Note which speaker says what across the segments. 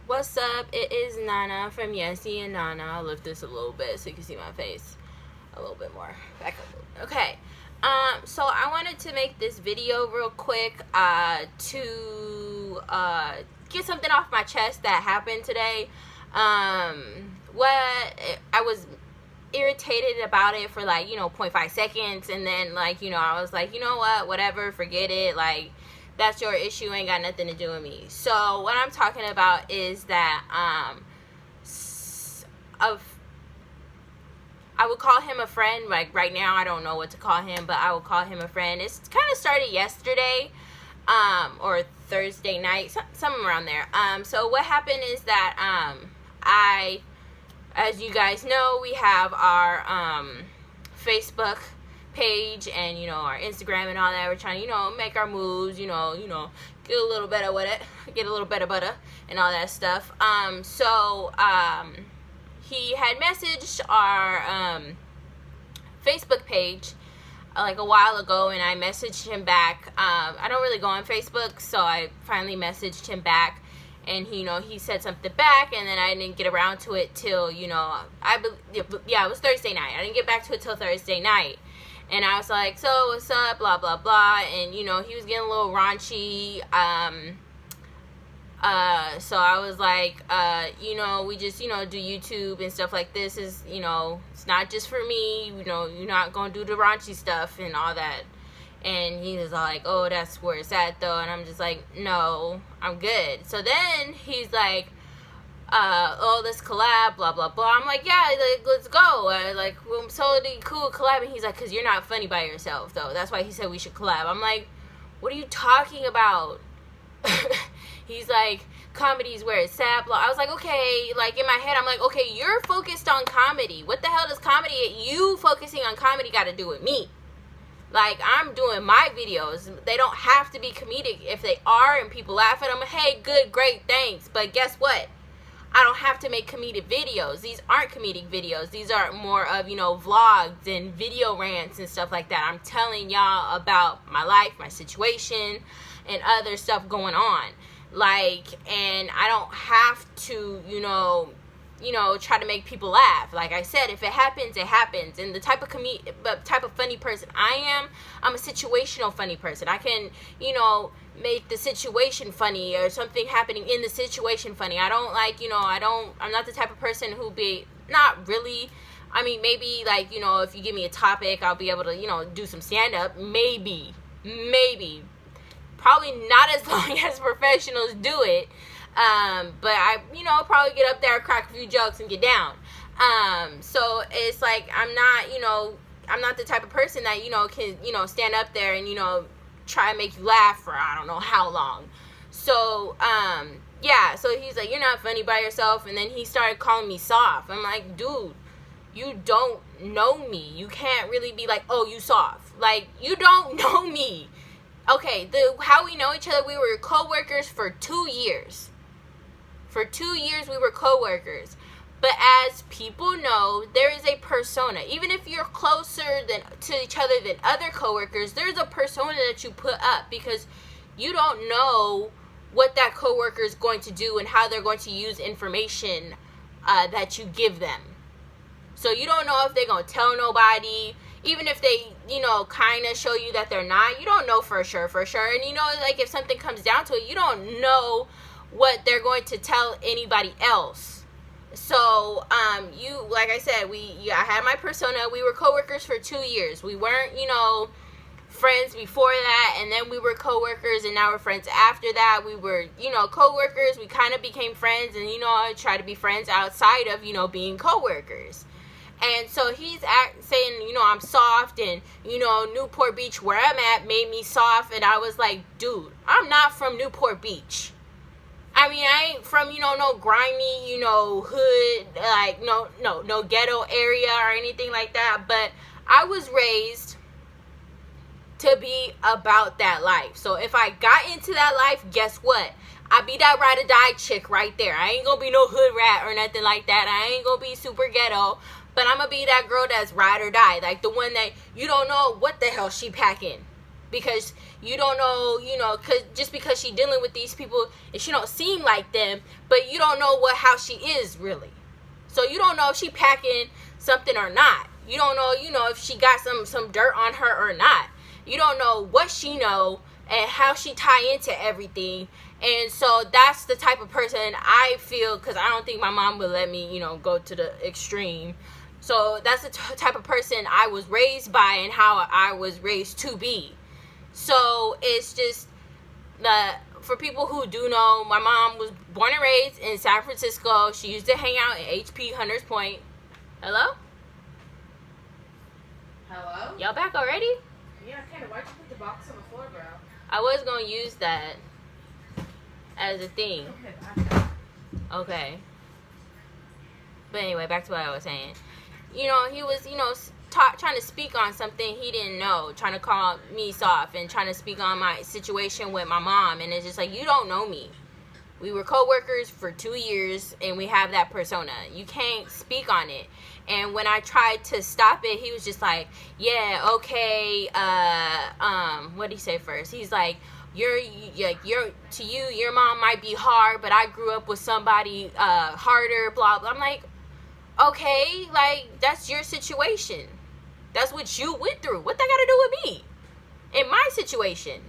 Speaker 1: What's up? It is Nana from Yessie and Nana. I'll lift this a little bit so you can see my face a little bit more. Back up a little bit. Okay. So I wanted to make this video real quick to get something off my chest that happened today. What I was irritated about it for 0.5 seconds, and then I was like, you know what, whatever, forget it, that's your issue, ain't got nothing to do with me. So what I'm talking about is that I would call him a friend. Like right now I don't know what to call him, but I would call him a friend. It's kind of started yesterday or Thursday night, something around there. So what happened is that as you guys know, we have our Facebook page and our Instagram and all that. We're trying to make our moves, get a little better with it, get a little better butter and all that stuff. He had messaged our Facebook page a while ago, and I messaged him back. I don't really go on Facebook, so I finally messaged him back, and he said something back, and then I didn't get around to it till it was Thursday night. I didn't get back to it till Thursday night. And I was like, so what's up, blah, blah, blah. And, he was getting a little raunchy. So I was like, we just, do YouTube and stuff like this. Is, it's not just for me. You're not going to do the raunchy stuff and all that. And he was like, oh, that's where it's at, though. And I'm just like, no, I'm good. So then he's like, oh, let's collab, blah, blah, blah. I'm like, yeah, let's go. Well, I'm so cool collabing. He's like, because you're not funny by yourself, though. That's why he said we should collab. I'm like, what are you talking about? He's like, comedy's where it's at, blah. I was like, okay, in my head, I'm like, okay, you're focused on comedy. What the hell does you focusing on comedy got to do with me? I'm doing my videos. They don't have to be comedic. If they are and people laugh at them, hey, good, great, thanks. But guess what? I don't have to make comedic videos. These aren't comedic videos. These are more of, vlogs and video rants and stuff like that. I'm telling y'all about my life, my situation, and other stuff going on. And I don't have to, try to make people laugh. Like I said, if it happens, it happens. And the type of funny person I'm a situational funny person. I can, make the situation funny or something happening in the situation funny. I don't I'm not the type of person who not really, I mean, maybe if you give me a topic, I'll be able to, do some stand-up. Maybe. Probably not as long as professionals do it. But I, probably get up there, crack a few jokes, and get down. So it's I'm not the type of person that, can, stand up there and, try and make you laugh for I don't know how long. So, so he's like, you're not funny by yourself. And then he started calling me soft. I'm like, dude, you don't know me. You can't really be like, oh, you soft. You don't know me. Okay, how we know each other, we were co-workers for 2 years. For 2 years, we were co-workers. But as people know, there is a persona. Even if you're closer to each other than other coworkers, there's a persona that you put up because you don't know what that coworker is going to do and how they're going to use information that you give them. So you don't know if they're going to tell nobody. Even if they, kind of show you that they're not, you don't know for sure. And, if something comes down to it, you don't know what they're going to tell anybody else. So, like I said, I had my persona. We were coworkers for 2 years. We weren't, friends before that, and then we were coworkers, and now we're friends after that. We were, coworkers. We kind of became friends, and, I try to be friends outside of, being coworkers. And so he's saying, I'm soft, and, Newport Beach, where I'm at, made me soft, and I was like, dude, I'm not from Newport Beach. I mean, I ain't from, no grimy, hood, no ghetto area or anything like that. But I was raised to be about that life. So if I got into that life, guess what? I be that ride or die chick right there. I ain't gonna be no hood rat or nothing like that. I ain't gonna be super ghetto. But I'm gonna be that girl that's ride or die. The one that you don't know what the hell she packing. because you don't know, cause just because she dealing with these people and she don't seem like them, but you don't know how she is really. So you don't know if she packing something or not. You don't know, if she got some dirt on her or not. You don't know what she know and how she tie into everything. And so that's the type of person I feel, because I don't think my mom would let me, go to the extreme. So that's the type of person I was raised by and how I was raised to be. So it's just for people who do know, my mom was born and raised in San Francisco. She used to hang out in HP Hunters Point. Hello?
Speaker 2: Hello?
Speaker 1: Y'all back already?
Speaker 2: Yeah, kind of. Why'd you put the box on the floor, bro?
Speaker 1: I was going to use that as a thing. Okay. But anyway, back to what I was saying. He was, trying to speak on something he didn't know, trying to call me soft and trying to speak on my situation with my mom. And it's just like, you don't know me. We were co-workers for 2 years and we have that persona. You can't speak on it. And when I tried to stop it, he was just like, yeah, okay, what did he say first? He's like, your mom might be hard, but I grew up with somebody harder, blah, blah. I'm like, okay, like, that's your situation. That's what you went through. What that got to do with me? In my situation.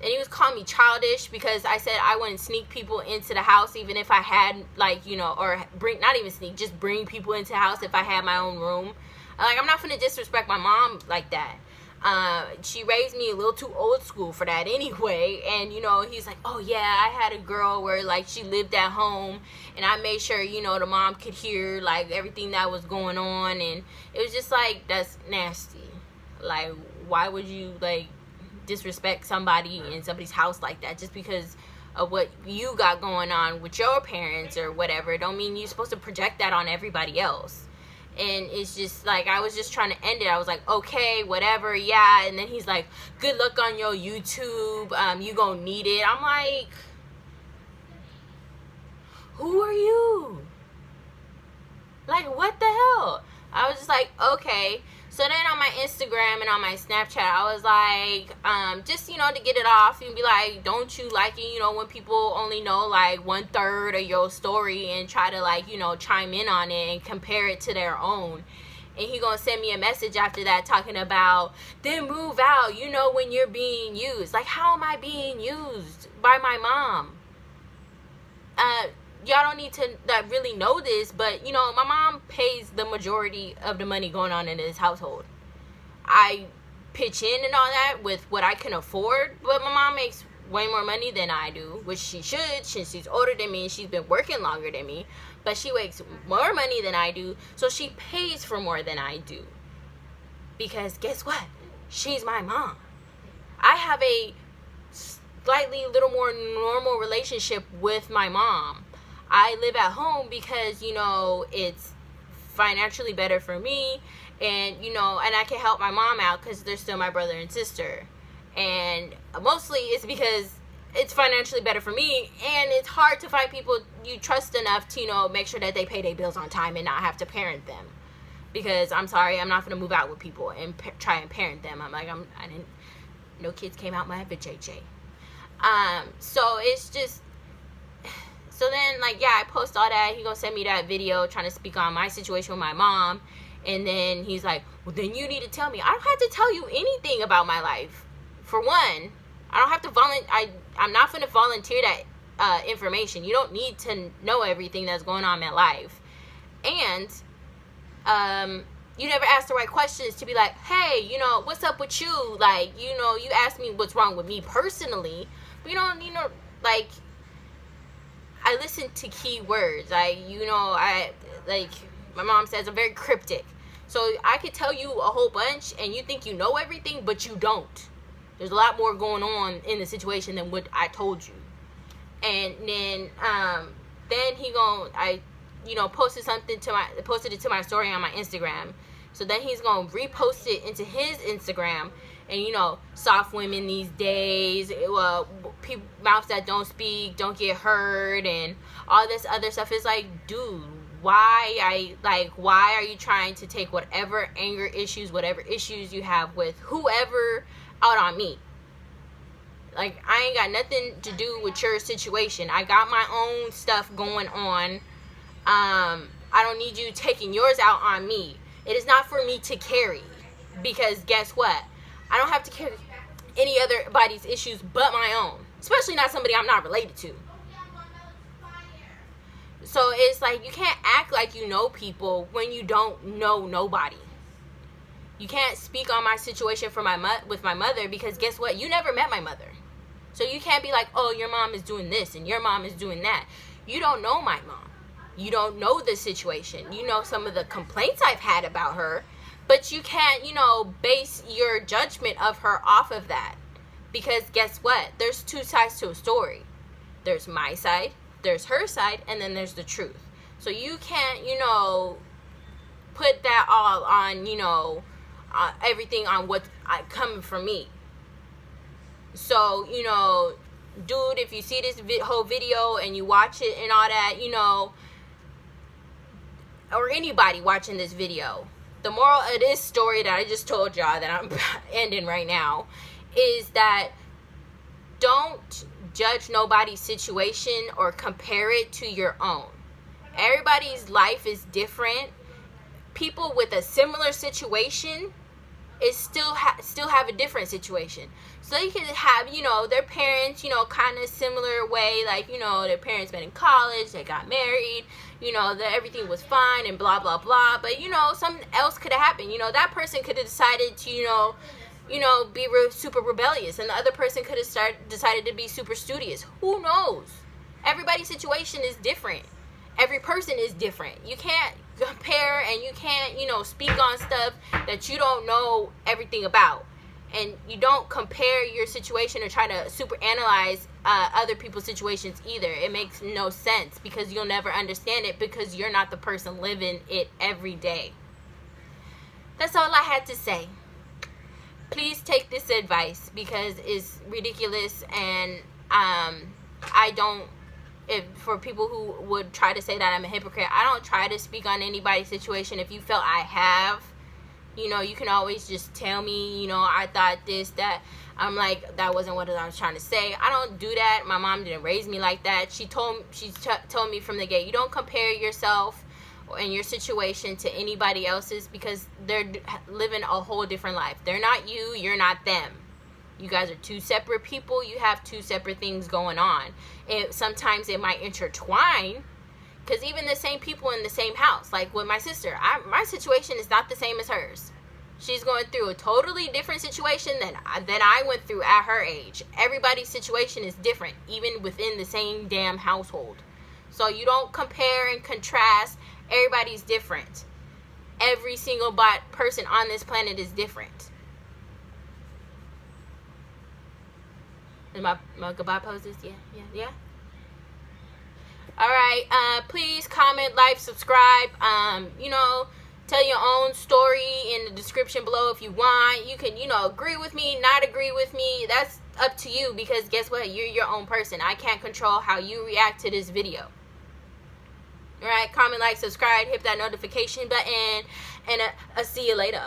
Speaker 1: And he was calling me childish because I said I wouldn't sneak people into the house even if I had, or bring, not even sneak, just bring people into the house if I had my own room. I'm not finna disrespect my mom like that. She raised me a little too old school for that anyway. And, he's like, oh, yeah, I had a girl where, she lived at home. And I made sure, the mom could hear, everything that was going on. And it was just, that's nasty. Why would you, disrespect somebody in somebody's house like that just because of what you got going on with your parents or whatever? Don't mean you're supposed to project that on everybody else. And it's just I was just trying to end it. I was like, okay, whatever, yeah. And then he's like, good luck on your YouTube, you gonna need it. I'm like, who are you? What the hell? I was just like, okay. So then on my Instagram and on my Snapchat, I was like, just, to get it off and be like, don't you like it, when people only know 1/3 of your story and try to chime in on it and compare it to their own. And he gonna send me a message after that talking about, then move out, when you're being used. How am I being used by my mom? Y'all don't need to really know this, but my mom pays the majority of the money going on in this household. I pitch in and all that with what I can afford, but my mom makes way more money than I do, which she should since she's older than me and she's been working longer than me. But she makes more money than I do, so she pays for more than I do. Because guess what? She's my mom. I have a slightly little more normal relationship with my mom. I live at home because, it's financially better for me and, and I can help my mom out because they're still my brother and sister. And mostly it's because it's financially better for me, and it's hard to find people you trust enough to, make sure that they pay their bills on time and not have to parent them. Because I'm sorry, I'm not going to move out with people and try and parent them. No kids came out my vajayjay. So it's just... So then, I post all that. He gonna send me that video trying to speak on my situation with my mom. And then he's like, well, then you need to tell me. I don't have to tell you anything about my life. For one, I don't have to I'm not going to volunteer that information. You don't need to know everything that's going on in my life. And you never ask the right questions to be like, hey, what's up with you? You ask me what's wrong with me personally. But you don't, I listen to key words. My mom says I'm very cryptic. So I could tell you a whole bunch and you think you know everything, but you don't. There's a lot more going on in the situation than what I told you. And then I posted it to my story on my Instagram. So then he's gonna repost it into his Instagram. And soft women these days, people, mouths that don't speak don't get heard, and all this other stuff. Is like, dude, why are you trying to take whatever anger issues, whatever issues you have with whoever out on me? Like, I ain't got nothing to do with your situation. I got my own stuff going on. I don't need you taking yours out on me. It is not for me to carry. Because guess what? I don't have to carry any other body's issues but my own. Especially not somebody I'm not related to. So it's like, you can't act like you know people when you don't know nobody. You can't speak on my situation for with my mother, because guess what? You never met my mother. So you can't be like, oh, your mom is doing this and your mom is doing that. You don't know my mom. You don't know the situation. You know some of the complaints I've had about her, but you can't, base your judgment of her off of that. Because guess what? There's two sides to a story. There's my side, there's her side, and then there's the truth. So you can't, put that all on, everything on what's coming from me. So, dude, if you see this whole video and you watch it and all that, or anybody watching this video, the moral of this story that I just told y'all that I'm ending right now is that don't judge nobody's situation or compare it to your own. Everybody's life is different. People with a similar situation is still have a different situation. So you can have, their parents, kind of similar way, like, their parents been in college, they got married, that everything was fine and blah, blah, blah. But, something else could have happened. That person could have decided to, be super rebellious, and the other person could have decided to be super studious. Who knows? Everybody's situation is different. Every person is different. You can't compare, and you can't, speak on stuff that you don't know everything about. And you don't compare your situation or try to super analyze other people's situations either. It makes no sense, because you'll never understand it, because you're not the person living it every day. That's all I had to say. Please take this advice, because it's ridiculous, and for people who would try to say that I'm a hypocrite, I don't try to speak on anybody's situation. If you felt I have, you can always just tell me, I thought this, that. I'm like, that wasn't what I was trying to say. I don't do that. My mom didn't raise me like that. She told me from the gate, you don't compare yourself and your situation to anybody else's, because they're living a whole different life. They're not you, you're not them. You guys are two separate people. You have two separate things going on. Sometimes it might intertwine, because even the same people in the same house, like with my sister, my situation is not the same as hers. She's going through a totally different situation than I went through at her age. Everybody's situation is different, even within the same damn household. So you don't compare and contrast. Everybody's different. Every single person on this planet is different. And my goodbye poses? Yeah. All right. Please comment, like, subscribe. Tell your own story in the description below if you want. You can, agree with me, not agree with me. That's up to you, because guess what? You're your own person. I can't control how you react to this video. All right. Comment, like, subscribe, hit that notification button, and I'll see you later.